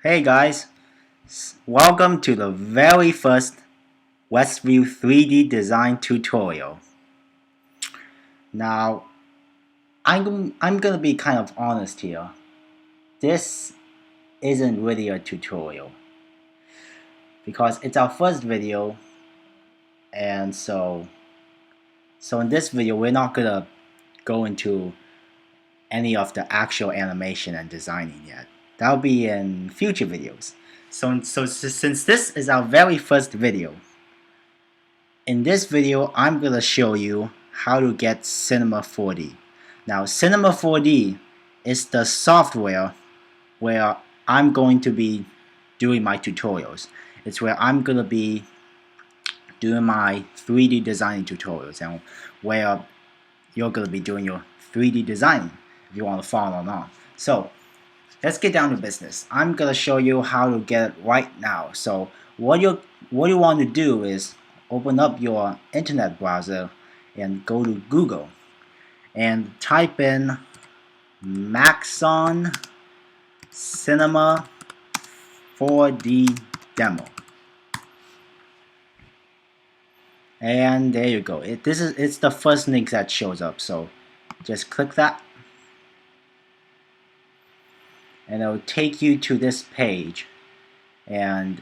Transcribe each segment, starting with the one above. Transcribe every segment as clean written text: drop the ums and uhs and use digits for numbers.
Hey guys, welcome to the very first Westview 3D design tutorial. Now, I'm gonna be kind of honest here. This isn't really a tutorial because it's our first video, and so in this video we're not gonna go into any of the actual animation and designing yet. That'll be in future videos. So since this is our very first video, in this video, I'm going to show you how to get Cinema 4D. Now, Cinema 4D is the software where I'm going to be doing my tutorials. It's where I'm going to be doing my 3D designing tutorials and where you're going to be doing your 3D designing if you want to follow along. So, let's get down to business. I'm going to show you how to get it right now. So, what you want to do is open up your internet browser and go to Google and type in Maxon Cinema 4D Demo. And there you go. It's the first link that shows up. So just click that and it'll take you to this page. And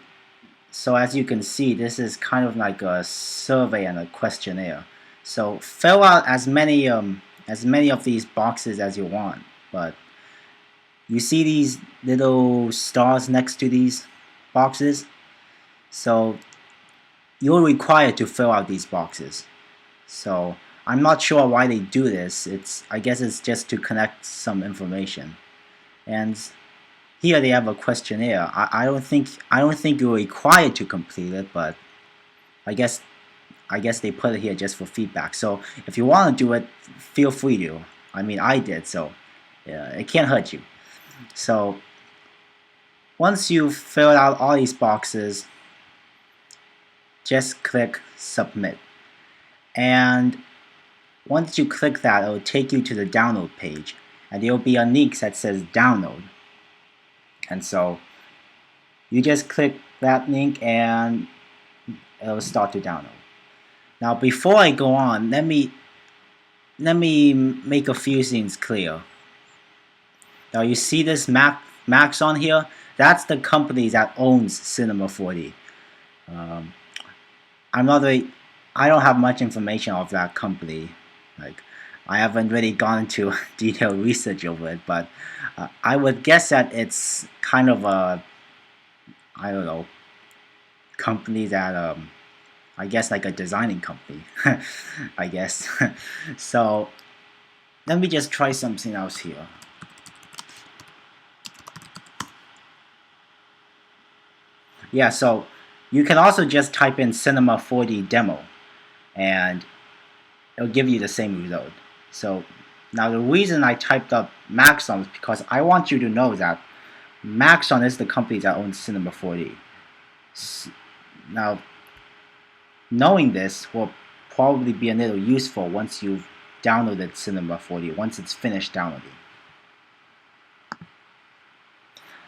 so as you can see, this is kind of like a survey and a questionnaire. So fill out as many of these boxes as you want. But you see these little stars next to these boxes? So you're required to fill out these boxes. So I'm not sure why they do this. I guess it's just to connect some information. And here they have a questionnaire. I don't think you're required to complete it, but I guess they put it here just for feedback. So if you want to do it, feel free to. I mean, I did, so yeah, it can't hurt you. So once you fill out all these boxes, just click submit. And once you click that, it will take you to the download page, and there will be a link that says download. And so you just click that link and it'll start to download. Now before I go on, let me make a few things clear. Now you see this Maxon here? That's the company that owns Cinema 4D. I don't have much information of that company. Like, I haven't really gone into detailed research over it, but I would guess that it's kind of a, I don't know, company that, I guess like a designing company, I guess. So, let me just try something else here. Yeah, so you can also just type in Cinema 4D Demo, and it'll give you the same result. So now the reason I typed up Maxon is because I want you to know that Maxon is the company that owns Cinema 4D. Now, knowing this will probably be a little useful once you've downloaded Cinema 4D, once it's finished downloading.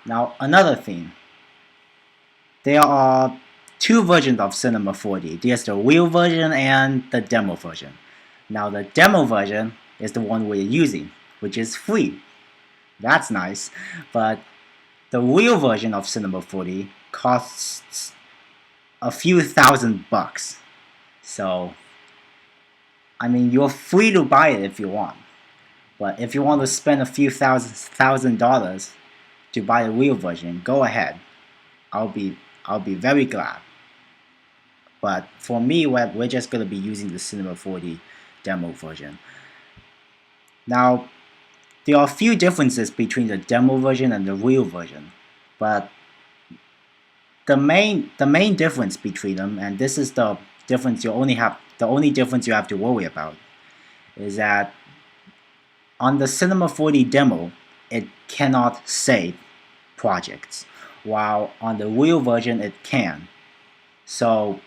Now, another thing. There are two versions of Cinema 4D. There's the real version and the demo version. Now the demo version is the one we're using, which is free. That's nice, but the real version of Cinema 4D costs a few $1,000. So, I mean, you're free to buy it if you want. But if you want to spend a few thousand dollars to buy the real version, go ahead. I'll be very glad. But for me, we're just going to be using the Cinema 4D demo version. Now, there are a few differences between the demo version and the real version, but the main difference between them, and this is the difference the only difference you have to worry about, is that on the Cinema 4D demo, it cannot save projects, while on the real version it can. So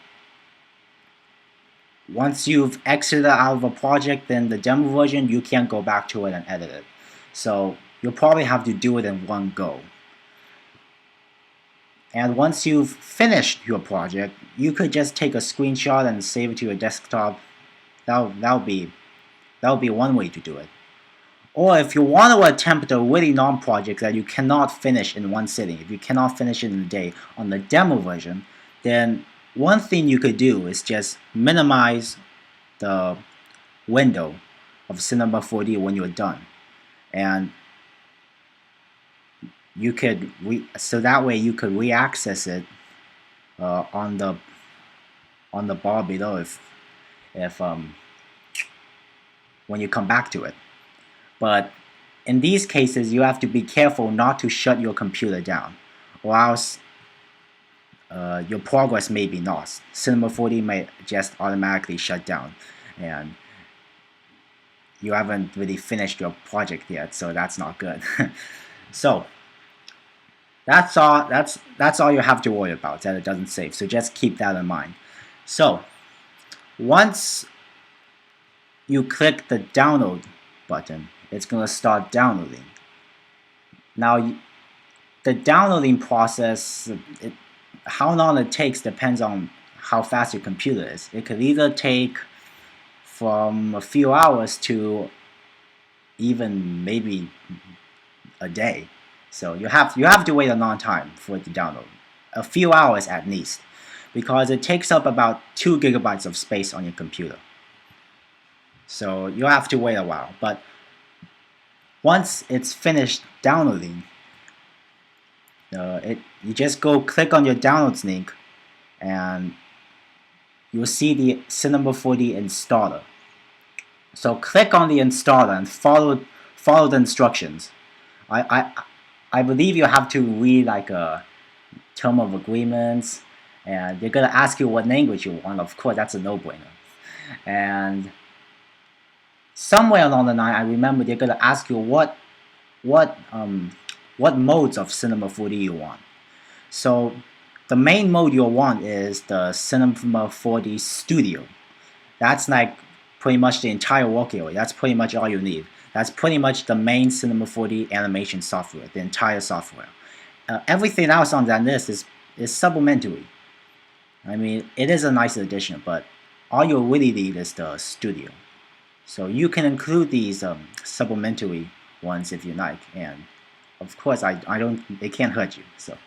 once you've exited out of a project, then the demo version, you can't go back to it and edit it. So you'll probably have to do it in one go. And once you've finished your project, you could just take a screenshot and save it to your desktop. That'll be one way to do it. Or if you want to attempt a really long project that you cannot finish in one sitting, if you cannot finish it in a day on the demo version, then one thing you could do is just minimize the window of Cinema 4D when you're done. And you could so that way you could re-access it on the bar below if when you come back to it. But in these cases, you have to be careful not to shut your computer down, or else your progress may be lost. Cinema 4D may just automatically shut down, and you haven't really finished your project yet, so that's not good. So that's all you have to worry about, that it doesn't save. So just keep that in mind. So once you click the download button, it's going to start downloading. Now the downloading process, how long it takes depends on how fast your computer is. It could either take from a few hours to even maybe a day. So you have to wait a long time for it to download, a few hours at least, because it takes up about 2 gigabytes of space on your computer. So you have to wait a while. But once it's finished downloading, you just go click on your downloads link, and you'll see the Cinema 4D installer. So click on the installer and follow the instructions. I believe you have to read like a term of agreements, and they're gonna ask you what language you want. Of course, that's a no-brainer. And somewhere along the line, I remember they're gonna ask you what modes of Cinema 4D you want. So the main mode you'll want is the Cinema 4D Studio. That's like pretty much the entire work area. That's pretty much all you need. That's pretty much the main Cinema 4D animation software, the entire software. Everything else on that list is supplementary. I mean, it is a nice addition, but all you really need is the studio. So you can include these supplementary ones if you like, and of course, it can't hurt you. So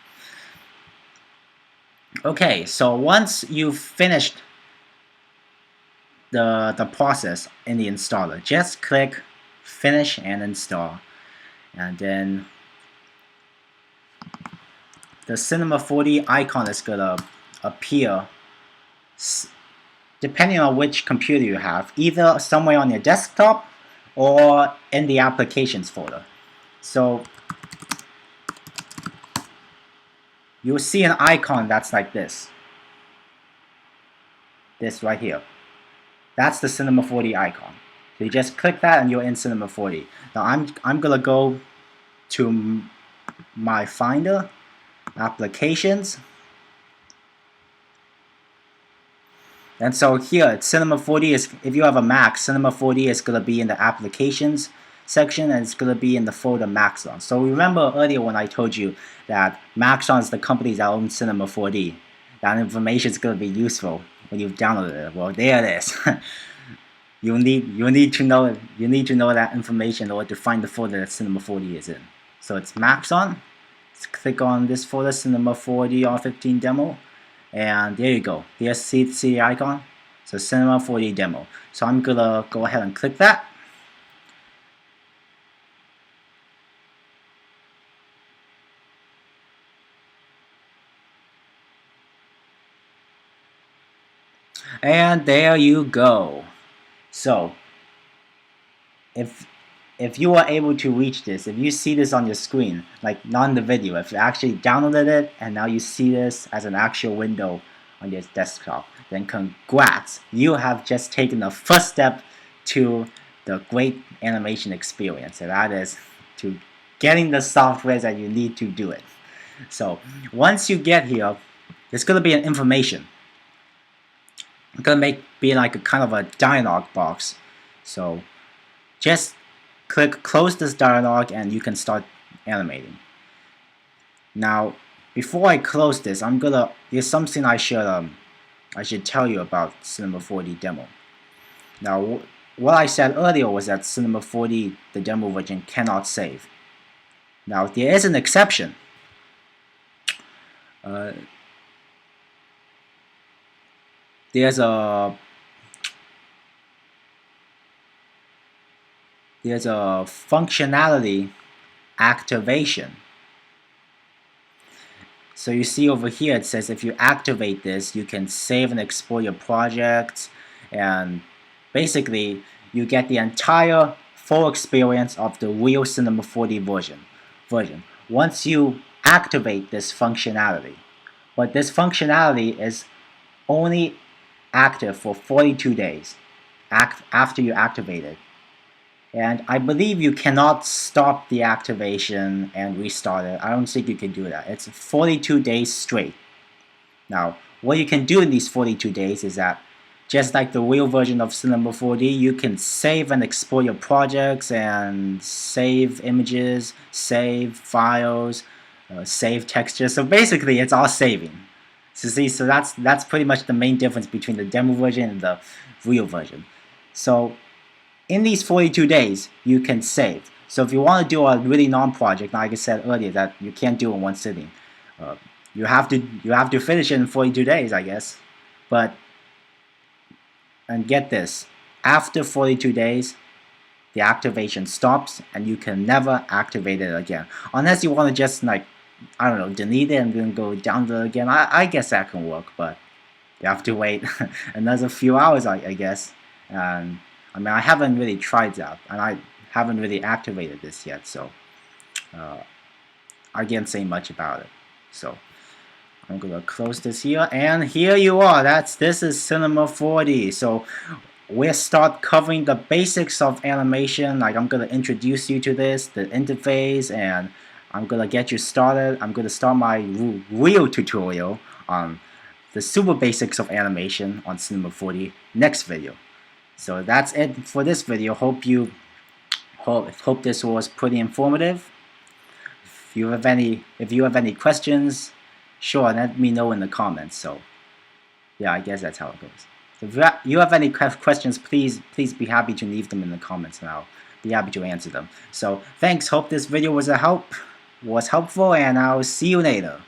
okay, so once you've finished the process in the installer, just click Finish and Install, and then the Cinema 4D icon is gonna appear depending on which computer you have, either somewhere on your desktop or in the applications folder. So you'll see an icon that's like this right here. That's the Cinema 4D icon. So you just click that and you're in Cinema 4D. Now I'm gonna go to my Finder, Applications, and so here Cinema 4D is, if you have a Mac, Cinema 4D is gonna be in the Applications section, and it's gonna be in the folder Maxon. So remember earlier when I told you that Maxon is the company that owns Cinema 4D. That information is gonna be useful when you've downloaded it. Well, there it is. You need to know that information in order to find the folder that Cinema 4D is in. So it's Maxon. Let's click on this folder, Cinema 4D R15 demo, and there you go. There's the icon. So Cinema 4D demo. So I'm gonna go ahead and click that. And there you go. So if you are able to reach this, if you see this on your screen, like not in the video, if you actually downloaded it and now you see this as an actual window on your desktop, then congrats, you have just taken the first step to the great animation experience, and that is to getting the software that you need to do it. So once you get here, there's going to be an information. It's going to be like a kind of a dialog box. So just close this dialog and you can start animating. Now before I close this, there's something I should tell you about Cinema 4D demo. Now, what I said earlier was that Cinema 4D, the demo version, cannot save. Now, there is an exception. There's a functionality activation. So you see over here it says if you activate this, you can save and export your projects, and basically you get the entire full experience of the real Cinema 4D version once you activate this functionality. But this functionality is only active for 42 days after you activate it. And I believe you cannot stop the activation and restart it. I don't think you can do that. It's 42 days straight. Now, what you can do in these 42 days is that, just like the real version of Cinema 4D, you can save and export your projects and save images, save files, save textures. So basically, it's all saving. So that's pretty much the main difference between the demo version and the real version. So in these 42 days, you can save. So if you want to do a really long project, like I said earlier, that you can't do in one sitting, you have to finish it in 42 days, I guess. And get this, after 42 days, the activation stops, and you can never activate it again, unless you want to just, like, I don't know, delete it and then go download it again. I guess that can work, but you have to wait another few hours, I guess. And I mean, I haven't really tried that, and I haven't really activated this yet, so I can't say much about it. So I'm gonna close this here, and here you are. This is Cinema 4D. So we'll start covering the basics of animation. Like, I'm gonna introduce you to this, the interface, and I'm gonna get you started. I'm gonna start my real tutorial on the super basics of animation on Cinema 4D next video. So that's it for this video. Hope this was pretty informative. If you have any questions, sure, let me know in the comments. So yeah, I guess that's how it goes. So if you have any questions, please be happy to leave them in the comments, and I'll be happy to answer them. So thanks. Hope this video was helpful, and I'll see you later.